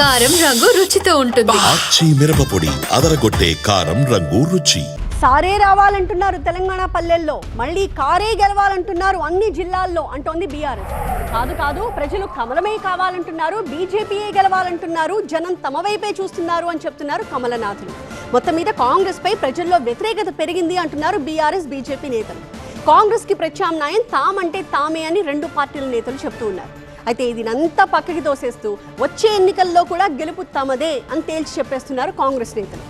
కారం రంగు రుచితో ఉంటుంది. ఆచి మిరపపొడి అదరగొట్టే కారం రంగు రుచి. సారే రావాలంటున్నారు తెలంగాణ పల్లెల్లో, మళ్ళీ కారే గెలవాలంటున్నారు అన్ని జిల్లాల్లో అంటోంది బీఆర్ఎస్. కాదు ప్రజలు కమలమే కావాలంటున్నారు, బీజేపీయే గెలవాలంటున్నారు, జనం తమ వైపే చూస్తున్నారు అని చెప్తున్నారు కమలనాథులు. మొత్తం మీద కాంగ్రెస్ పై ప్రజల్లో వ్యతిరేకత పెరిగింది అంటున్నారు బీఆర్ఎస్ బీజేపీ నేతలు. కాంగ్రెస్ కి ప్రత్యామ్నాయం తామంటే తామే అని రెండు పార్టీల నేతలు చెప్తూ ఉన్నారు. అయితే ఇదినంతా పక్కకి తోసేస్తూ వచ్చే ఎన్నికల్లో కూడా గెలుపు తమదే అని తేల్చి చెప్పేస్తున్నారు కాంగ్రెస్ నేతలు.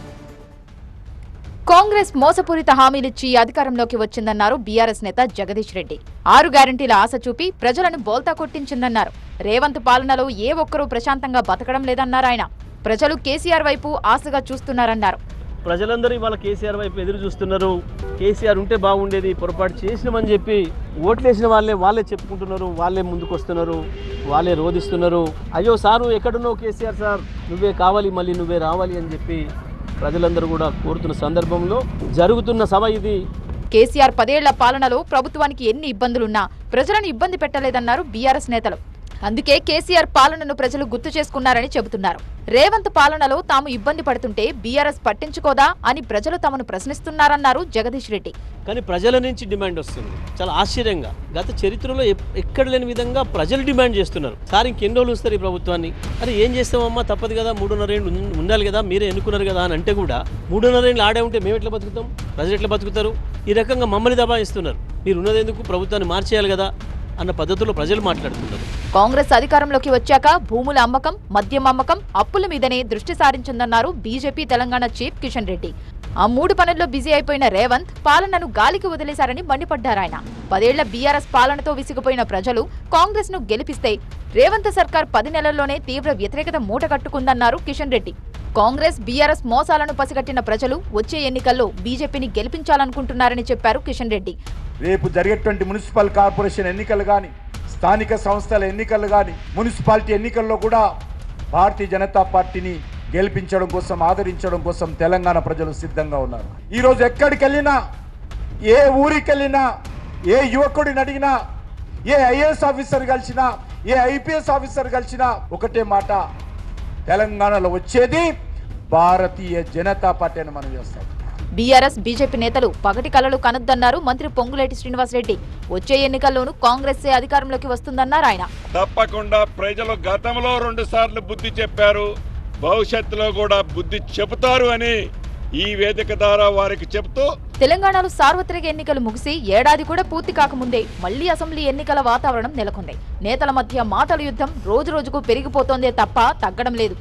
కాంగ్రెస్ మోసపూరిత హామీలిచ్చి అధికారంలోకి వచ్చిందన్నారు బీఆర్ఎస్ నేత జగదీష్ రెడ్డి. 6 గ్యారంటీల ఆశ చూపి ప్రజలను బోల్తా కొట్టించిందన్నారు. రేవంత్ పాలనలో ఏ ఒక్కరూ ప్రశాంతంగా బతకడం లేదన్నారు ఆయన. ప్రజలు కేసీఆర్ వైపు ఆశగా చూస్తున్నారన్నారు. ప్రజలందరూ ఇవాళ కేసీఆర్ వైపు ఎదురు చూస్తున్నారు. కేసీఆర్ ఉంటే బాగుండేది, పొరపాటు చేసినామని చెప్పి ఓట్లేసిన వాళ్ళే చెప్పుకుంటున్నారు, వాళ్ళే ముందుకు వస్తున్నారు, వాళ్ళే రోధిస్తున్నారు. అయ్యో సారు ఎక్కడున్నావు కేసీఆర్ సార్, నువ్వే కావాలి, మళ్ళీ నువ్వే రావాలి అని చెప్పి ప్రజలందరూ కూడా కోరుతున్న సందర్భంలో జరుగుతున్న సభ ఇది. కేసీఆర్ 10 ఏళ్ల పాలనలో ప్రభుత్వానికి ఎన్ని ఇబ్బందులున్నా ప్రజలను ఇబ్బంది పెట్టలేదన్నారు బీఆర్ఎస్ నేతలు. అందుకే కేసీఆర్ పాలనను ప్రజలు గుర్తు చేసుకున్నారని చెబుతున్నారు. రేవంత్ పాలనలో తాము ఇబ్బంది పడుతుంటే బీఆర్ఎస్ పట్టించుకోదా అని ప్రజలు తమను ప్రశ్నిస్తున్నారన్నారు జగదీష్ రెడ్డి. కానీ ప్రజల నుంచి డిమాండ్ వస్తుంది. చాలా ఆశ్చర్యంగా గత చరిత్రలో ఎక్కడ లేని విధంగా ప్రజలు డిమాండ్ చేస్తున్నారు. సార్ ఇంకెన్ని రోజులు వస్తారు ఈ ప్రభుత్వాన్ని, అరే ఏం చేస్తామమ్మా, తప్పదు కదా, 3.5 ఏళ్ళు ఉండాలి కదా, మీరే ఎన్నుకున్నారు కదా అని అంటే కూడా 3.5 ఏళ్ళు ఆడే ఉంటే మేము ఎట్లా బతుకుతాం, ప్రజలు ఎట్లా బతుకుతారు, ఈ రకంగా మమ్మల్ని దబాయిస్తున్నారు, మీరు ఉన్నదెందుకు, ప్రభుత్వాన్ని మార్చేయాలి కదా అన్న పద్ధతిలో ప్రజలు మాట్లాడుతున్నారు. కాంగ్రెస్ అధికారంలోకి వచ్చాక భూముల అమ్మకం, మద్యం అమ్మకం, అప్పుల మీదనే దృష్టి సారించిందన్నారు బీజేపీ తెలంగాణ చీఫ్ కిషన్ రెడ్డి. ఆ 3 పనుల్లో బిజీ అయిపోయిన రేవంత్ పాలనను గాలికి వదిలేశారని మండిపడ్డారాయన. 10 ఏళ్ల బీఆర్ఎస్ పాలనతో విసిగిపోయిన ప్రజలు కాంగ్రెస్ ను గెలిపిస్తే రేవంత్ సర్కార్ 10 నెలల్లోనే తీవ్ర వ్యతిరేకత మూటగట్టుకుందన్నారు కిషన్ రెడ్డి. కాంగ్రెస్ బీఆర్ఎస్ మోసాలను పసిగట్టిన ప్రజలు వచ్చే ఎన్నికల్లో బీజేపీని గెలిపించాలనుకుంటున్నారని చెప్పారు కిషన్ రెడ్డి. రేపు జరిగేటువంటి మున్సిపల్ కార్పొరేషన్ ఎన్నికలు కానీ, స్థానిక సంస్థల ఎన్నికలు కానీ, మున్సిపాలిటీ ఎన్నికల్లో కూడా భారతీయ జనతా పార్టీని గెలిపించడం కోసం, ఆదరించడం కోసం తెలంగాణ ప్రజలు సిద్ధంగా ఉన్నారు. ఈరోజు ఎక్కడికి వెళ్ళినా, ఏ ఊరికి వెళ్ళినా, ఏ యువకుడిని అడిగినా, ఏ ఐఏఎస్ ఆఫీసర్ కలిసినా, ఏ ఐపీఎస్ ఆఫీసర్ కలిసినా ఒకటే మాట, తెలంగాణలో వచ్చేది భారతీయ జనతా పార్టీ అని మనం చేస్తాం. బీఆర్ఎస్ బీజేపీ నేతలు పగటి కలలు కనొద్దన్నారు మంత్రి పొంగులేటి శ్రీనివాసరెడ్డి. వచ్చే ఎన్నికల్లోనూ కాంగ్రెస్ అధికారంలోకి వస్తుందన్నారు ఆయన. తప్పకుండా ప్రజలు గతంలో 2 సార్లు బుద్ధి చెప్పారు, భవిష్యత్తులో కూడా బుద్ధి చెబుతారు అని ఈ వేదిక ద్వారా వారికి చెబుతూ, తెలంగాణలో సార్వత్రిక ఎన్నికలు ముగిసి ఏడాది కూడా పూర్తి కాకముందే మళ్లీ అసెంబ్లీ ఎన్నికల వాతావరణం నెలకొంది. నేతల మధ్య మాటల యుద్ధం రోజు రోజుకు పెరిగిపోతోందే తప్ప తగ్గడం లేదు.